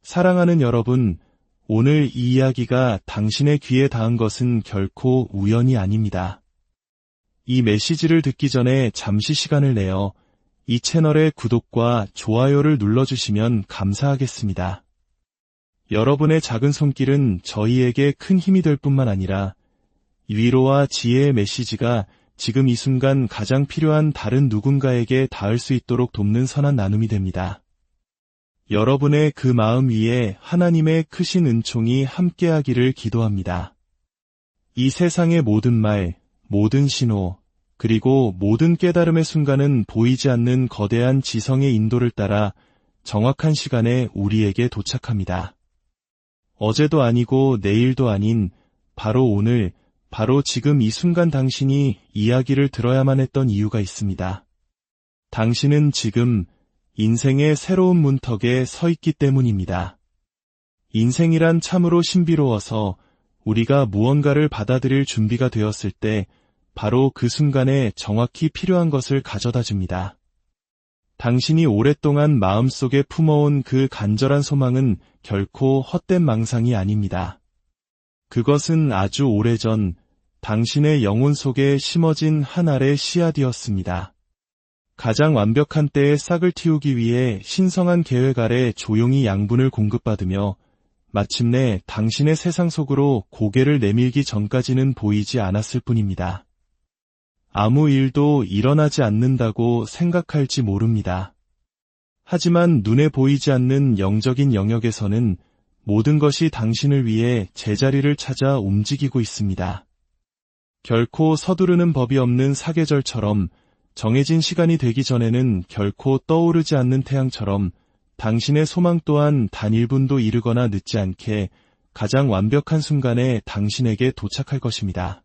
사랑하는 여러분, 오늘 이 이야기가 당신의 귀에 닿은 것은 결코 우연이 아닙니다. 이 메시지를 듣기 전에 잠시 시간을 내어 이 채널의 구독과 좋아요를 눌러주시면 감사하겠습니다. 여러분의 작은 손길은 저희에게 큰 힘이 될 뿐만 아니라 위로와 지혜의 메시지가 지금 이 순간 가장 필요한 다른 누군가에게 닿을 수 있도록 돕는 선한 나눔이 됩니다. 여러분의 그 마음 위에 하나님의 크신 은총이 함께하기를 기도합니다. 이 세상의 모든 말, 모든 신호, 그리고 모든 깨달음의 순간은 보이지 않는 거대한 지성의 인도를 따라 정확한 시간에 우리에게 도착합니다. 어제도 아니고 내일도 아닌 바로 오늘, 바로 지금 이 순간 당신이 이야기를 들어야만 했던 이유가 있습니다. 당신은 지금 인생의 새로운 문턱에 서 있기 때문입니다. 인생이란 참으로 신비로워서 우리가 무언가를 받아들일 준비가 되었을 때 바로 그 순간에 정확히 필요한 것을 가져다 줍니다. 당신이 오랫동안 마음속에 품어온 그 간절한 소망은 결코 헛된 망상이 아닙니다. 그것은 아주 오래전 당신의 영혼 속에 심어진 한 알의 씨앗이었습니다. 가장 완벽한 때에 싹을 틔우기 위해 신성한 계획 아래 조용히 양분을 공급받으며 마침내 당신의 세상 속으로 고개를 내밀기 전까지는 보이지 않았을 뿐입니다. 아무 일도 일어나지 않는다고 생각할지 모릅니다. 하지만 눈에 보이지 않는 영적인 영역에서는 모든 것이 당신을 위해 제자리를 찾아 움직이고 있습니다. 결코 서두르는 법이 없는 사계절처럼 정해진 시간이 되기 전에는 결코 떠오르지 않는 태양처럼 당신의 소망 또한 단 1분도 이르거나 늦지 않게 가장 완벽한 순간에 당신에게 도착할 것입니다.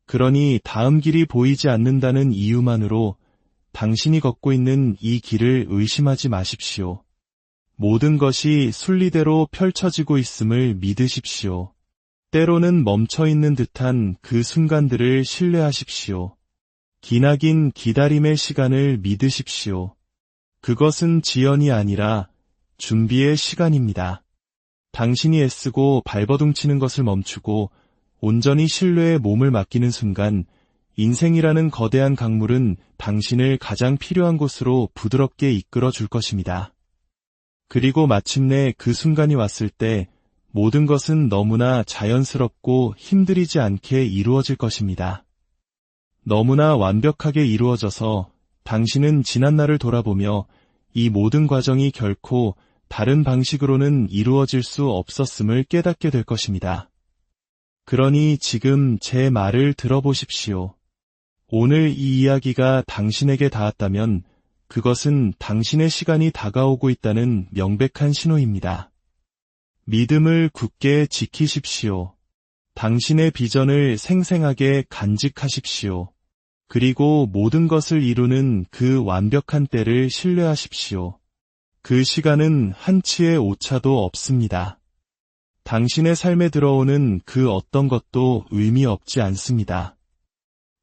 그러니 다음 길이 보이지 않는다는 이유만으로 당신이 걷고 있는 이 길을 의심하지 마십시오. 모든 것이 순리대로 펼쳐지고 있음을 믿으십시오. 때로는 멈춰있는 듯한 그 순간들을 신뢰하십시오. 기나긴 기다림의 시간을 믿으십시오. 그것은 지연이 아니라 준비의 시간입니다. 당신이 애쓰고 발버둥치는 것을 멈추고 온전히 신뢰에 몸을 맡기는 순간 인생이라는 거대한 강물은 당신을 가장 필요한 곳으로 부드럽게 이끌어 줄 것입니다. 그리고 마침내 그 순간이 왔을 때 모든 것은 너무나 자연스럽고 힘들이지 않게 이루어질 것입니다. 너무나 완벽하게 이루어져서 당신은 지난날을 돌아보며 이 모든 과정이 결코 다른 방식으로는 이루어질 수 없었음을 깨닫게 될 것입니다. 그러니 지금 제 말을 들어보십시오. 오늘 이 이야기가 당신에게 닿았다면 그것은 당신의 시간이 다가오고 있다는 명백한 신호입니다. 믿음을 굳게 지키십시오. 당신의 비전을 생생하게 간직하십시오. 그리고 모든 것을 이루는 그 완벽한 때를 신뢰하십시오. 그 시간은 한치의 오차도 없습니다. 당신의 삶에 들어오는 그 어떤 것도 의미 없지 않습니다.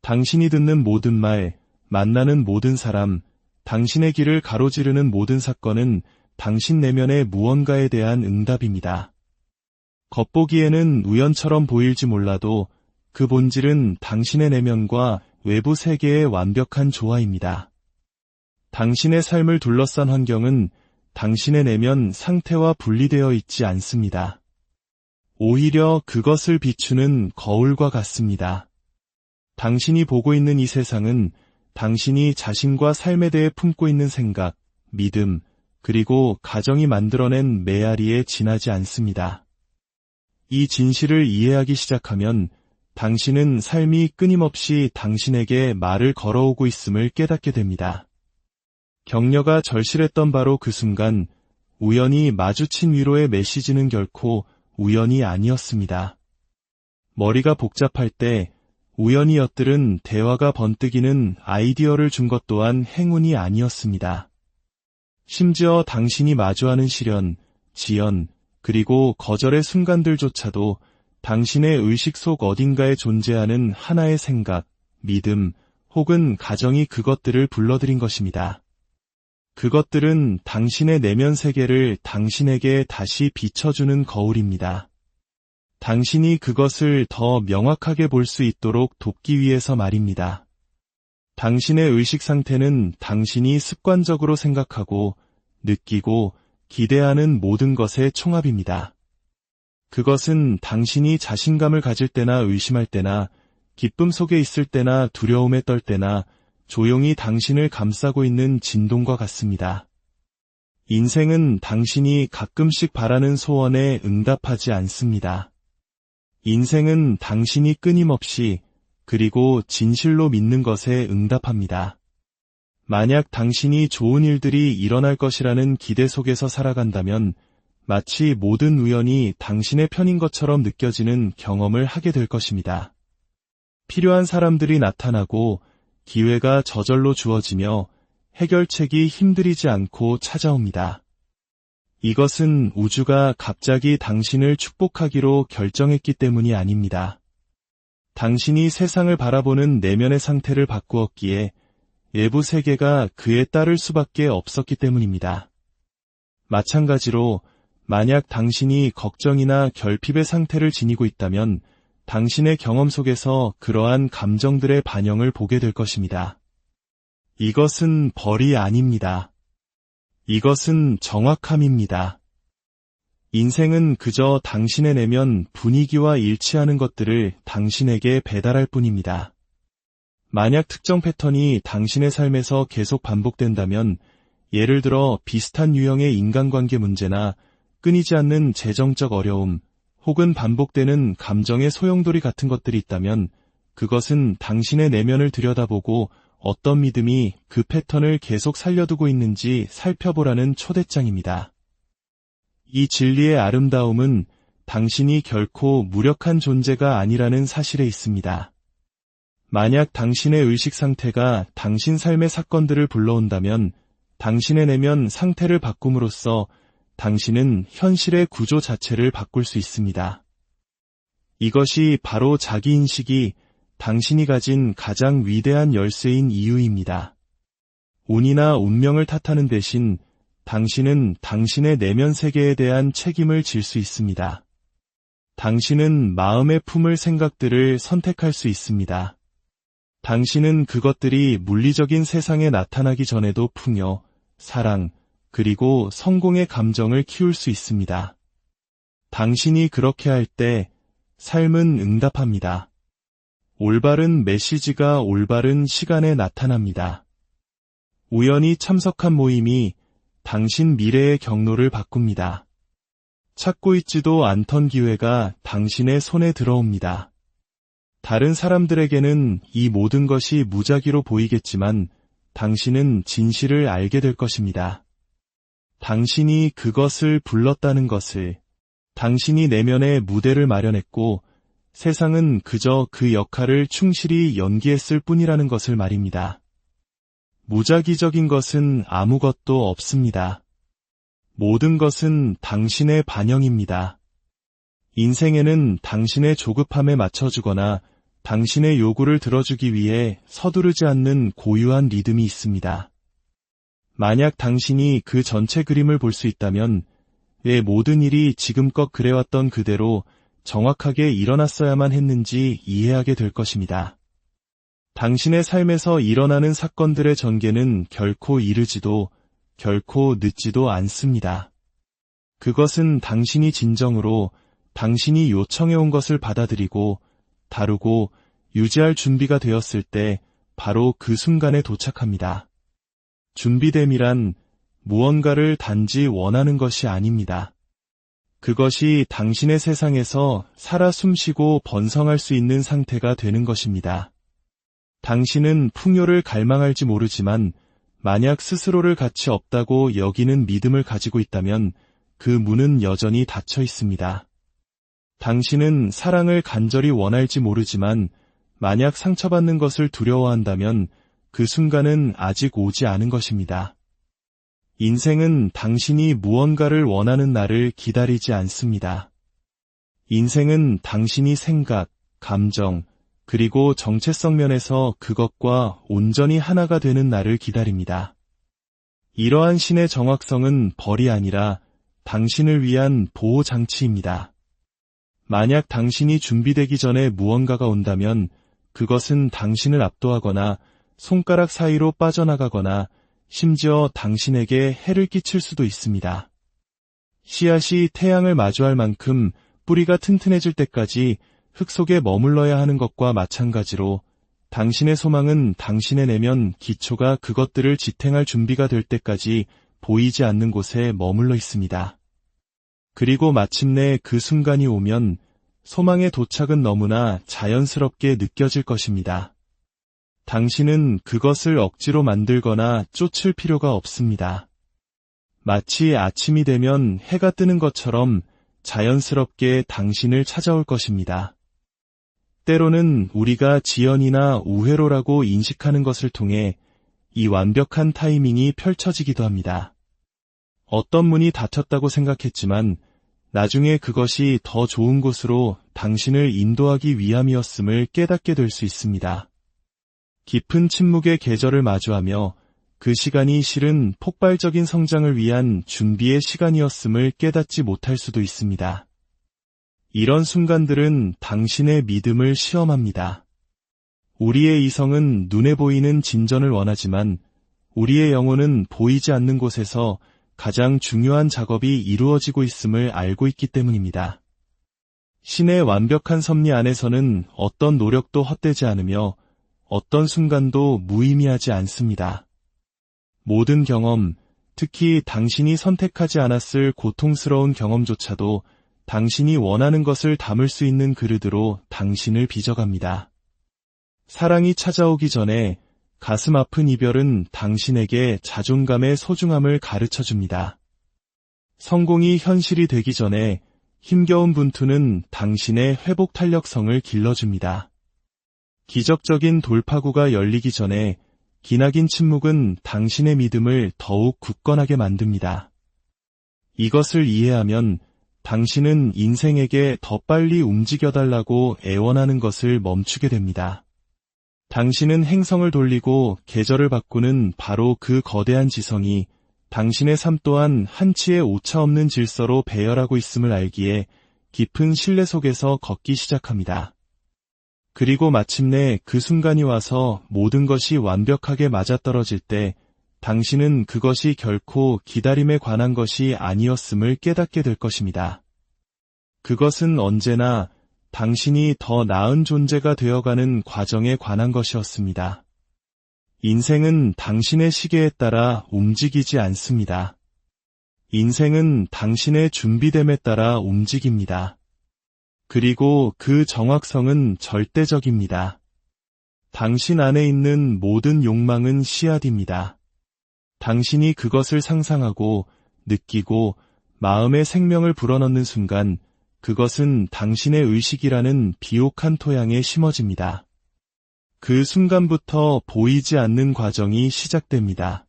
당신이 듣는 모든 말, 만나는 모든 사람, 당신의 길을 가로지르는 모든 사건은 당신 내면의 무언가에 대한 응답입니다. 겉보기에는 우연처럼 보일지 몰라도 그 본질은 당신의 내면과 외부 세계의 완벽한 조화입니다. 당신의 삶을 둘러싼 환경은 당신의 내면 상태와 분리되어 있지 않습니다. 오히려 그것을 비추는 거울과 같습니다. 당신이 보고 있는 이 세상은 당신이 자신과 삶에 대해 품고 있는 생각, 믿음, 그리고 가정이 만들어낸 메아리에 지나지 않습니다. 이 진실을 이해하기 시작하면 당신은 삶이 끊임없이 당신에게 말을 걸어오고 있음을 깨닫게 됩니다. 격려가 절실했던 바로 그 순간 우연히 마주친 위로의 메시지는 결코 우연이 아니었습니다. 머리가 복잡할 때 우연히 엿들은 대화가 번뜩이는 아이디어를 준 것 또한 행운이 아니었습니다. 심지어 당신이 마주하는 시련, 지연, 그리고 거절의 순간들조차도 당신의 의식 속 어딘가에 존재하는 하나의 생각, 믿음, 혹은 가정이 그것들을 불러들인 것입니다. 그것들은 당신의 내면 세계를 당신에게 다시 비춰주는 거울입니다. 당신이 그것을 더 명확하게 볼 수 있도록 돕기 위해서 말입니다. 당신의 의식 상태는 당신이 습관적으로 생각하고, 느끼고, 기대하는 모든 것의 총합입니다. 그것은 당신이 자신감을 가질 때나 의심할 때나, 기쁨 속에 있을 때나 두려움에 떨 때나, 조용히 당신을 감싸고 있는 진동과 같습니다. 인생은 당신이 가끔씩 바라는 소원에 응답하지 않습니다. 인생은 당신이 끊임없이 그리고 진실로 믿는 것에 응답합니다. 만약 당신이 좋은 일들이 일어날 것이라는 기대 속에서 살아간다면 마치 모든 우연이 당신의 편인 것처럼 느껴지는 경험을 하게 될 것입니다. 필요한 사람들이 나타나고 기회가 저절로 주어지며 해결책이 힘들이지 않고 찾아옵니다. 이것은 우주가 갑자기 당신을 축복하기로 결정했기 때문이 아닙니다. 당신이 세상을 바라보는 내면의 상태를 바꾸었기에 외부 세계가 그에 따를 수밖에 없었기 때문입니다. 마찬가지로 만약 당신이 걱정이나 결핍의 상태를 지니고 있다면 당신의 경험 속에서 그러한 감정들의 반영을 보게 될 것입니다. 이것은 벌이 아닙니다. 이것은 정확함입니다. 인생은 그저 당신의 내면 분위기와 일치하는 것들을 당신에게 배달할 뿐입니다. 만약 특정 패턴이 당신의 삶에서 계속 반복된다면, 예를 들어 비슷한 유형의 인간관계 문제나 끊이지 않는 재정적 어려움, 혹은 반복되는 감정의 소용돌이 같은 것들이 있다면 그것은 당신의 내면을 들여다보고 어떤 믿음이 그 패턴을 계속 살려두고 있는지 살펴보라는 초대장입니다. 이 진리의 아름다움은 당신이 결코 무력한 존재가 아니라는 사실에 있습니다. 만약 당신의 의식 상태가 당신 삶의 사건들을 불러온다면 당신의 내면 상태를 바꿈으로써 당신은 현실의 구조 자체를 바꿀 수 있습니다. 이것이 바로 자기인식이 당신이 가진 가장 위대한 열쇠인 이유입니다. 운이나 운명을 탓하는 대신 당신은 당신의 내면 세계에 대한 책임을 질 수 있습니다. 당신은 마음에 품을 생각들을 선택할 수 있습니다. 당신은 그것들이 물리적인 세상에 나타나기 전에도 풍요, 사랑, 그리고 성공의 감정을 키울 수 있습니다. 당신이 그렇게 할 때 삶은 응답합니다. 올바른 메시지가 올바른 시간에 나타납니다. 우연히 참석한 모임이 당신 미래의 경로를 바꿉니다. 찾고 있지도 않던 기회가 당신의 손에 들어옵니다. 다른 사람들에게는 이 모든 것이 무작위로 보이겠지만 당신은 진실을 알게 될 것입니다. 당신이 그것을 불렀다는 것을, 당신이 내면의 무대를 마련했고 세상은 그저 그 역할을 충실히 연기했을 뿐이라는 것을 말입니다. 무작위적인 것은 아무것도 없습니다. 모든 것은 당신의 반영입니다. 인생에는 당신의 조급함에 맞춰주거나 당신의 요구를 들어주기 위해 서두르지 않는 고유한 리듬이 있습니다. 만약 당신이 그 전체 그림을 볼 수 있다면 왜 모든 일이 지금껏 그래왔던 그대로 정확하게 일어났어야만 했는지 이해하게 될 것입니다. 당신의 삶에서 일어나는 사건들의 전개는 결코 이르지도 결코 늦지도 않습니다. 그것은 당신이 진정으로 당신이 요청해온 것을 받아들이고 다루고 유지할 준비가 되었을 때 바로 그 순간에 도착합니다. 준비됨이란 무언가를 단지 원하는 것이 아닙니다. 그것이 당신의 세상에서 살아 숨쉬고 번성할 수 있는 상태가 되는 것입니다. 당신은 풍요를 갈망할지 모르지만 만약 스스로를 가치 없다고 여기는 믿음을 가지고 있다면 그 문은 여전히 닫혀 있습니다. 당신은 사랑을 간절히 원할지 모르지만 만약 상처받는 것을 두려워한다면 그 순간은 아직 오지 않은 것입니다. 인생은 당신이 무언가를 원하는 날을 기다리지 않습니다. 인생은 당신이 생각, 감정, 그리고 정체성 면에서 그것과 온전히 하나가 되는 날을 기다립니다. 이러한 신의 정확성은 벌이 아니라 당신을 위한 보호장치입니다. 만약 당신이 준비되기 전에 무언가가 온다면 그것은 당신을 압도하거나 손가락 사이로 빠져나가거나 심지어 당신에게 해를 끼칠 수도 있습니다. 씨앗이 태양을 마주할 만큼 뿌리가 튼튼해질 때까지 흙 속에 머물러야 하는 것과 마찬가지로 당신의 소망은 당신의 내면 기초가 그것들을 지탱할 준비가 될 때까지 보이지 않는 곳에 머물러 있습니다. 그리고 마침내 그 순간이 오면 소망의 도착은 너무나 자연스럽게 느껴질 것입니다. 당신은 그것을 억지로 만들거나 쫓을 필요가 없습니다. 마치 아침이 되면 해가 뜨는 것처럼 자연스럽게 당신을 찾아올 것입니다. 때로는 우리가 지연이나 우회로라고 인식하는 것을 통해 이 완벽한 타이밍이 펼쳐지기도 합니다. 어떤 문이 닫혔다고 생각했지만 나중에 그것이 더 좋은 곳으로 당신을 인도하기 위함이었음을 깨닫게 될 수 있습니다. 깊은 침묵의 계절을 마주하며 그 시간이 실은 폭발적인 성장을 위한 준비의 시간이었음을 깨닫지 못할 수도 있습니다. 이런 순간들은 당신의 믿음을 시험합니다. 우리의 이성은 눈에 보이는 진전을 원하지만 우리의 영혼은 보이지 않는 곳에서 가장 중요한 작업이 이루어지고 있음을 알고 있기 때문입니다. 신의 완벽한 섭리 안에서는 어떤 노력도 헛되지 않으며 어떤 순간도 무의미하지 않습니다. 모든 경험, 특히 당신이 선택하지 않았을 고통스러운 경험조차도 당신이 원하는 것을 담을 수 있는 그릇으로 당신을 빚어갑니다. 사랑이 찾아오기 전에 가슴 아픈 이별은 당신에게 자존감의 소중함을 가르쳐줍니다. 성공이 현실이 되기 전에 힘겨운 분투는 당신의 회복 탄력성을 길러줍니다. 기적적인 돌파구가 열리기 전에 기나긴 침묵은 당신의 믿음을 더욱 굳건하게 만듭니다. 이것을 이해하면 당신은 인생에게 더 빨리 움직여달라고 애원하는 것을 멈추게 됩니다. 당신은 행성을 돌리고 계절을 바꾸는 바로 그 거대한 지성이 당신의 삶 또한 한치의 오차 없는 질서로 배열하고 있음을 알기에 깊은 신뢰 속에서 걷기 시작합니다. 그리고 마침내 그 순간이 와서 모든 것이 완벽하게 맞아떨어질 때 당신은 그것이 결코 기다림에 관한 것이 아니었음을 깨닫게 될 것입니다. 그것은 언제나 당신이 더 나은 존재가 되어가는 과정에 관한 것이었습니다. 인생은 당신의 시계에 따라 움직이지 않습니다. 인생은 당신의 준비됨에 따라 움직입니다. 그리고 그 정확성은 절대적입니다. 당신 안에 있는 모든 욕망은 씨앗입니다. 당신이 그것을 상상하고 느끼고 마음의 생명을 불어넣는 순간 그것은 당신의 의식이라는 비옥한 토양에 심어집니다. 그 순간부터 보이지 않는 과정이 시작됩니다.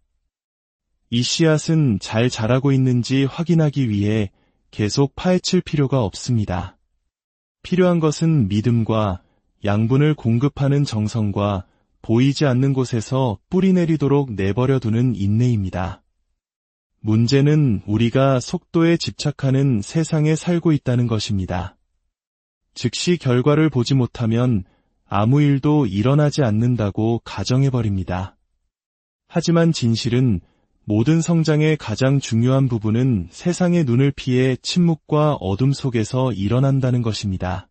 이 씨앗은 잘 자라고 있는지 확인하기 위해 계속 파헤칠 필요가 없습니다. 필요한 것은 믿음과 양분을 공급하는 정성과 보이지 않는 곳에서 뿌리 내리도록 내버려두는 인내입니다. 문제는 우리가 속도에 집착하는 세상에 살고 있다는 것입니다. 즉시 결과를 보지 못하면 아무 일도 일어나지 않는다고 가정해버립니다. 하지만 진실은 모든 성장의 가장 중요한 부분은 세상의 눈을 피해 침묵과 어둠 속에서 일어난다는 것입니다.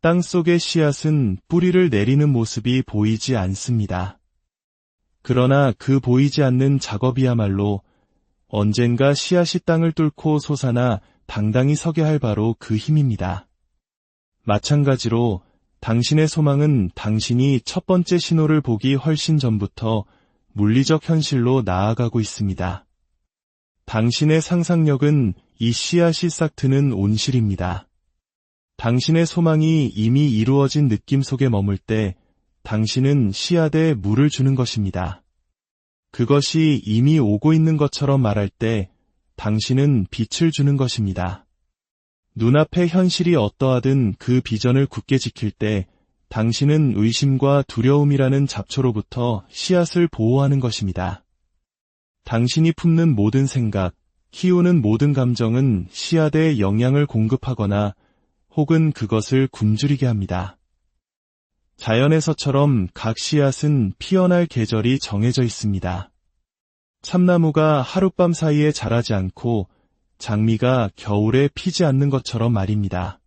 땅 속의 씨앗은 뿌리를 내리는 모습이 보이지 않습니다. 그러나 그 보이지 않는 작업이야말로 언젠가 씨앗이 땅을 뚫고 솟아나 당당히 서게 할 바로 그 힘입니다. 마찬가지로 당신의 소망은 당신이 첫 번째 신호를 보기 훨씬 전부터 물리적 현실로 나아가고 있습니다. 당신의 상상력은 이 씨앗이 싹트는 온실입니다. 당신의 소망이 이미 이루어진 느낌 속에 머물 때 당신은 씨앗에 물을 주는 것입니다. 그것이 이미 오고 있는 것처럼 말할 때 당신은 빛을 주는 것입니다. 눈앞의 현실이 어떠하든 그 비전을 굳게 지킬 때 당신은 의심과 두려움이라는 잡초로부터 씨앗을 보호하는 것입니다. 당신이 품는 모든 생각, 키우는 모든 감정은 씨앗에 영양을 공급하거나 혹은 그것을 굶주리게 합니다. 자연에서처럼 각 씨앗은 피어날 계절이 정해져 있습니다. 참나무가 하룻밤 사이에 자라지 않고 장미가 겨울에 피지 않는 것처럼 말입니다.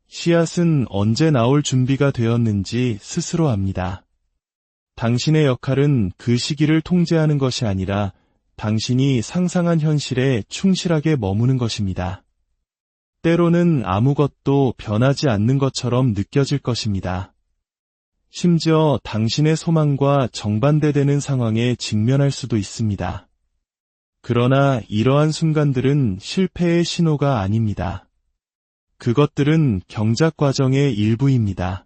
씨앗은 언제 나올 준비가 되었는지 스스로 압니다. 당신의 역할은 그 시기를 통제하는 것이 아니라 당신이 상상한 현실에 충실하게 머무는 것입니다. 때로는 아무것도 변하지 않는 것처럼 느껴질 것입니다. 심지어 당신의 소망과 정반대되는 상황에 직면할 수도 있습니다. 그러나 이러한 순간들은 실패의 신호가 아닙니다. 그것들은 경작 과정의 일부입니다.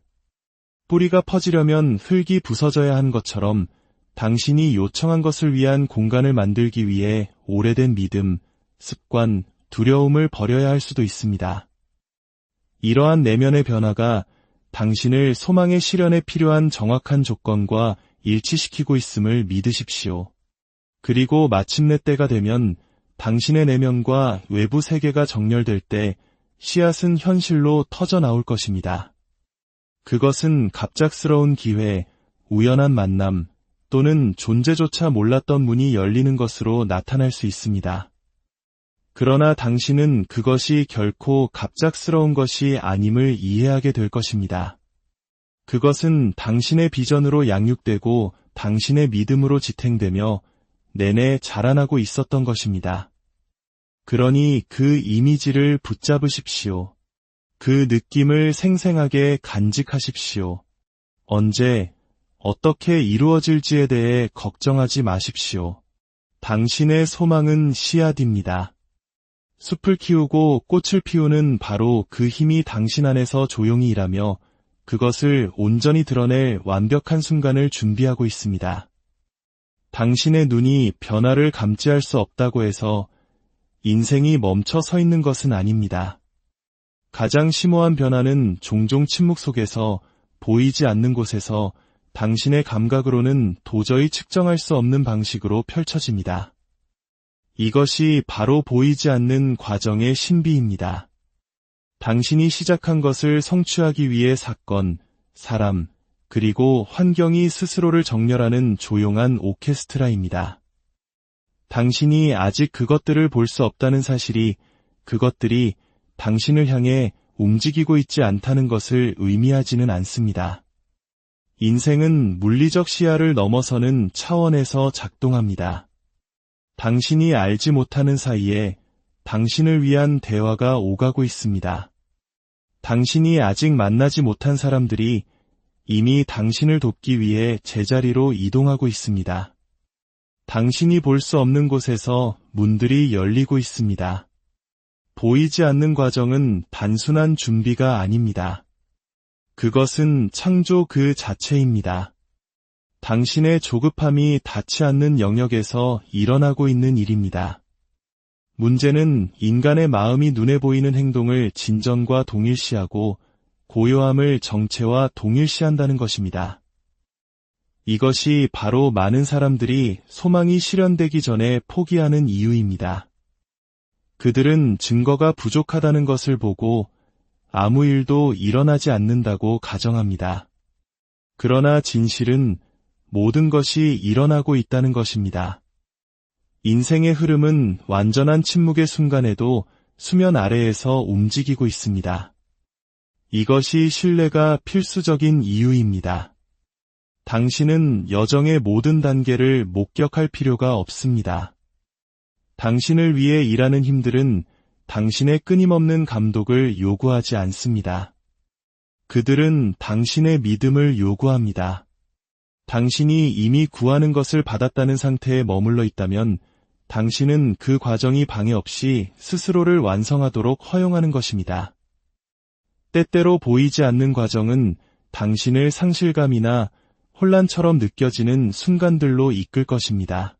뿌리가 퍼지려면 흙이 부서져야 하는 것처럼 당신이 요청한 것을 위한 공간을 만들기 위해 오래된 믿음, 습관, 두려움을 버려야 할 수도 있습니다. 이러한 내면의 변화가 당신을 소망의 실현에 필요한 정확한 조건과 일치시키고 있음을 믿으십시오. 그리고 마침내 때가 되면 당신의 내면과 외부 세계가 정렬될 때 씨앗은 현실로 터져 나올 것입니다. 그것은 갑작스러운 기회, 우연한 만남 또는 존재조차 몰랐던 문이 열리는 것으로 나타날 수 있습니다. 그러나 당신은 그것이 결코 갑작스러운 것이 아님을 이해하게 될 것입니다. 그것은 당신의 비전으로 양육되고 당신의 믿음으로 지탱되며 내내 자라나고 있었던 것입니다. 그러니 그 이미지를 붙잡으십시오. 그 느낌을 생생하게 간직하십시오. 언제, 어떻게 이루어질지에 대해 걱정하지 마십시오. 당신의 소망은 씨앗입니다. 숲을 키우고 꽃을 피우는 바로 그 힘이 당신 안에서 조용히 일하며 그것을 온전히 드러낼 완벽한 순간을 준비하고 있습니다. 당신의 눈이 변화를 감지할 수 없다고 해서 인생이 멈춰 서 있는 것은 아닙니다. 가장 심오한 변화는 종종 침묵 속에서 보이지 않는 곳에서 당신의 감각으로는 도저히 측정할 수 없는 방식으로 펼쳐집니다. 이것이 바로 보이지 않는 과정의 신비입니다. 당신이 시작한 것을 성취하기 위해 사건, 사람, 그리고 환경이 스스로를 정렬하는 조용한 오케스트라입니다. 당신이 아직 그것들을 볼 수 없다는 사실이 그것들이 당신을 향해 움직이고 있지 않다는 것을 의미하지는 않습니다. 인생은 물리적 시야를 넘어서는 차원에서 작동합니다. 당신이 알지 못하는 사이에 당신을 위한 대화가 오가고 있습니다. 당신이 아직 만나지 못한 사람들이 이미 당신을 돕기 위해 제자리로 이동하고 있습니다. 당신이 볼 수 없는 곳에서 문들이 열리고 있습니다. 보이지 않는 과정은 단순한 준비가 아닙니다. 그것은 창조 그 자체입니다. 당신의 조급함이 닿지 않는 영역에서 일어나고 있는 일입니다. 문제는 인간의 마음이 눈에 보이는 행동을 진전과 동일시하고 고요함을 정체와 동일시한다는 것입니다. 이것이 바로 많은 사람들이 소망이 실현되기 전에 포기하는 이유입니다. 그들은 증거가 부족하다는 것을 보고 아무 일도 일어나지 않는다고 가정합니다. 그러나 진실은 모든 것이 일어나고 있다는 것입니다. 인생의 흐름은 완전한 침묵의 순간에도 수면 아래에서 움직이고 있습니다. 이것이 신뢰가 필수적인 이유입니다. 당신은 여정의 모든 단계를 목격할 필요가 없습니다. 당신을 위해 일하는 힘들은 당신의 끊임없는 감독을 요구하지 않습니다. 그들은 당신의 믿음을 요구합니다. 당신이 이미 구하는 것을 받았다는 상태에 머물러 있다면 당신은 그 과정이 방해 없이 스스로를 완성하도록 허용하는 것입니다. 때때로 보이지 않는 과정은 당신을 상실감이나 혼란처럼 느껴지는 순간들로 이끌 것입니다.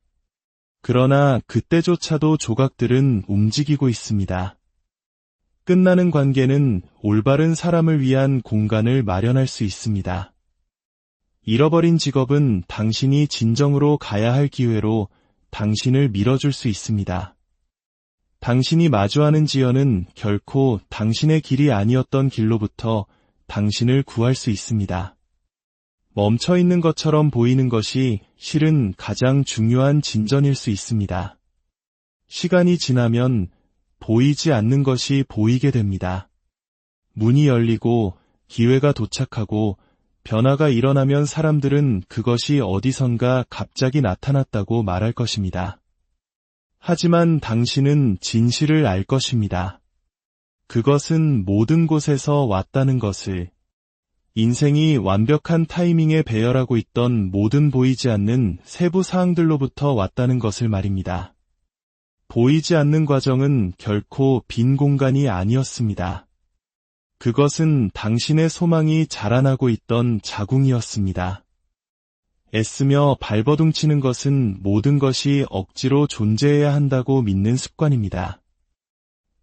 그러나 그때조차도 조각들은 움직이고 있습니다. 끝나는 관계는 올바른 사람을 위한 공간을 마련할 수 있습니다. 잃어버린 직업은 당신이 진정으로 가야 할 기회로 당신을 밀어줄 수 있습니다. 당신이 마주하는 지연은 결코 당신의 길이 아니었던 길로부터 당신을 구할 수 있습니다. 멈춰 있는 것처럼 보이는 것이 실은 가장 중요한 진전일 수 있습니다. 시간이 지나면 보이지 않는 것이 보이게 됩니다. 문이 열리고 기회가 도착하고 변화가 일어나면 사람들은 그것이 어디선가 갑자기 나타났다고 말할 것입니다. 하지만 당신은 진실을 알 것입니다. 그것은 모든 곳에서 왔다는 것을. 인생이 완벽한 타이밍에 배열하고 있던 모든 보이지 않는 세부 사항들로부터 왔다는 것을 말입니다. 보이지 않는 과정은 결코 빈 공간이 아니었습니다. 그것은 당신의 소망이 자라나고 있던 자궁이었습니다. 애쓰며 발버둥치는 것은 모든 것이 억지로 존재해야 한다고 믿는 습관입니다.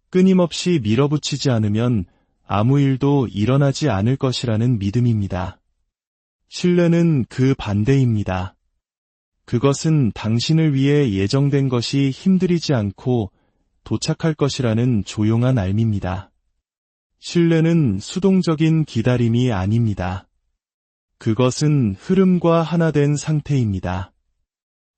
끊임없이 밀어붙이지 않으면 아무 일도 일어나지 않을 것이라는 믿음입니다. 신뢰는 그 반대입니다. 그것은 당신을 위해 예정된 것이 힘들이지 않고 도착할 것이라는 조용한 알미입니다. 신뢰는 수동적인 기다림이 아닙니다. 그것은 흐름과 하나 된 상태입니다.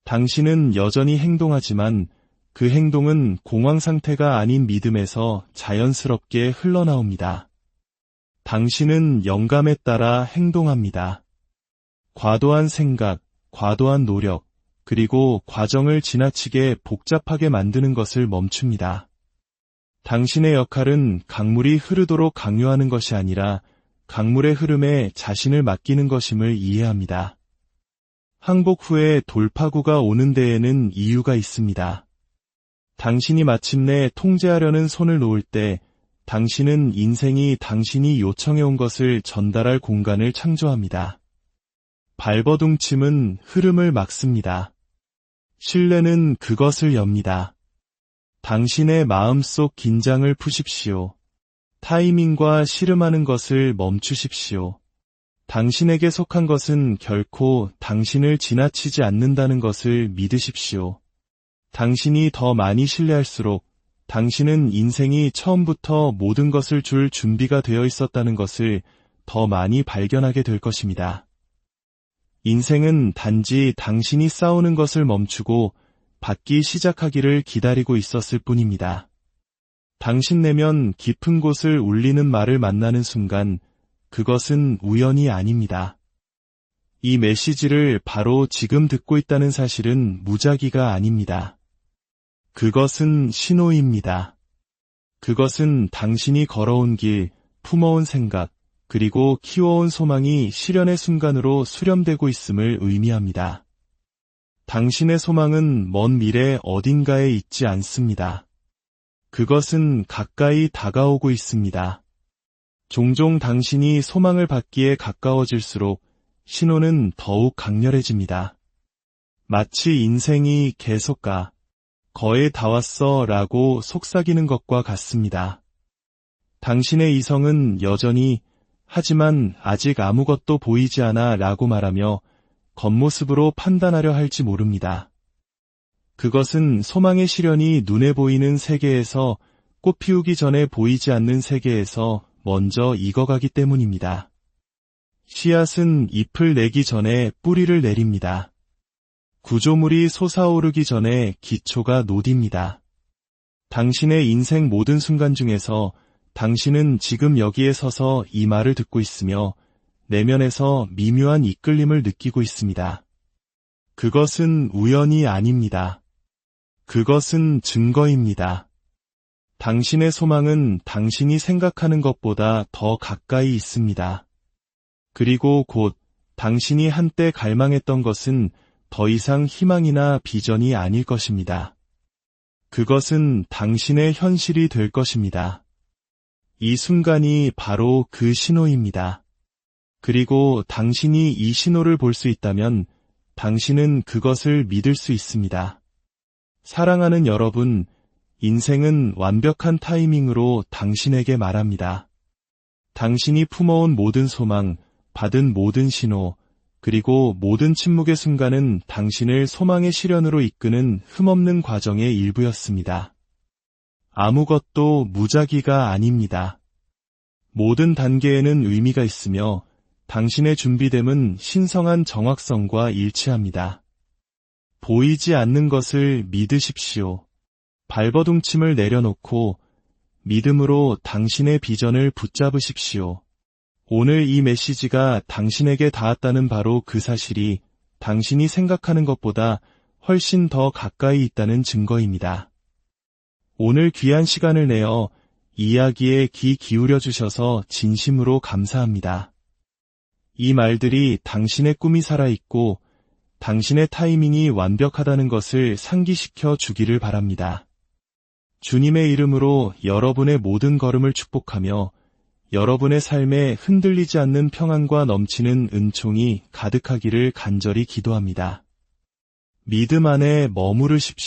당신은 여전히 행동하지만 그 행동은 공황 상태가 아닌 믿음에서 자연스럽게 흘러나옵니다. 당신은 영감에 따라 행동합니다. 과도한 생각, 과도한 노력, 그리고 과정을 지나치게 복잡하게 만드는 것을 멈춥니다. 당신의 역할은 강물이 흐르도록 강요하는 것이 아니라 강물의 흐름에 자신을 맡기는 것임을 이해합니다. 항복 후에 돌파구가 오는 데에는 이유가 있습니다. 당신이 마침내 통제하려는 손을 놓을 때 당신은 인생이 당신이 요청해온 것을 전달할 공간을 창조합니다. 발버둥침은 흐름을 막습니다. 신뢰는 그것을 엽니다. 당신의 마음속 긴장을 푸십시오. 타이밍과 씨름하는 것을 멈추십시오. 당신에게 속한 것은 결코 당신을 지나치지 않는다는 것을 믿으십시오. 당신이 더 많이 신뢰할수록 당신은 인생이 처음부터 모든 것을 줄 준비가 되어 있었다는 것을 더 많이 발견하게 될 것입니다. 인생은 단지 당신이 싸우는 것을 멈추고 받기 시작하기를 기다리고 있었을 뿐입니다. 당신 내면 깊은 곳을 울리는 말을 만나는 순간 그것은 우연이 아닙니다. 이 메시지를 바로 지금 듣고 있다는 사실은 무작위가 아닙니다. 그것은 신호입니다. 그것은 당신이 걸어온 길, 품어온 생각, 그리고 키워온 소망이 실현의 순간으로 수렴되고 있음을 의미합니다. 당신의 소망은 먼 미래 어딘가에 있지 않습니다. 그것은 가까이 다가오고 있습니다. 종종 당신이 소망을 받기에 가까워질수록 신호는 더욱 강렬해집니다. 마치 인생이 계속 가, 거의 다 왔어 라고 속삭이는 것과 같습니다. 당신의 이성은 여전히 하지만 아직 아무것도 보이지 않아 라고 말하며 겉모습으로 판단하려 할지 모릅니다. 그것은 소망의 실현이 눈에 보이는 세계에서 꽃 피우기 전에 보이지 않는 세계에서 먼저 익어가기 때문입니다. 씨앗은 잎을 내기 전에 뿌리를 내립니다. 구조물이 솟아오르기 전에 기초가 노딥니다. 당신의 인생 모든 순간 중에서 당신은 지금 여기에 서서 이 말을 듣고 있으며 내면에서 미묘한 이끌림을 느끼고 있습니다. 그것은 우연이 아닙니다. 그것은 증거입니다. 당신의 소망은 당신이 생각하는 것보다 더 가까이 있습니다. 그리고 곧 당신이 한때 갈망했던 것은 더 이상 희망이나 비전이 아닐 것입니다. 그것은 당신의 현실이 될 것입니다. 이 순간이 바로 그 신호입니다. 그리고 당신이 이 신호를 볼 수 있다면 당신은 그것을 믿을 수 있습니다. 사랑하는 여러분, 인생은 완벽한 타이밍으로 당신에게 말합니다. 당신이 품어온 모든 소망, 받은 모든 신호, 그리고 모든 침묵의 순간은 당신을 소망의 실현으로 이끄는 흠없는 과정의 일부였습니다. 아무것도 무작위가 아닙니다. 모든 단계에는 의미가 있으며 당신의 준비됨은 신성한 정확성과 일치합니다. 보이지 않는 것을 믿으십시오. 발버둥침을 내려놓고 믿음으로 당신의 비전을 붙잡으십시오. 오늘 이 메시지가 당신에게 닿았다는 바로 그 사실이 당신이 생각하는 것보다 훨씬 더 가까이 있다는 증거입니다. 오늘 귀한 시간을 내어 이야기에 귀 기울여 주셔서 진심으로 감사합니다. 이 말들이 당신의 꿈이 살아있고 당신의 타이밍이 완벽하다는 것을 상기시켜 주기를 바랍니다. 주님의 이름으로 여러분의 모든 걸음을 축복하며 여러분의 삶에 흔들리지 않는 평안과 넘치는 은총이 가득하기를 간절히 기도합니다. 믿음 안에 머무르십시오.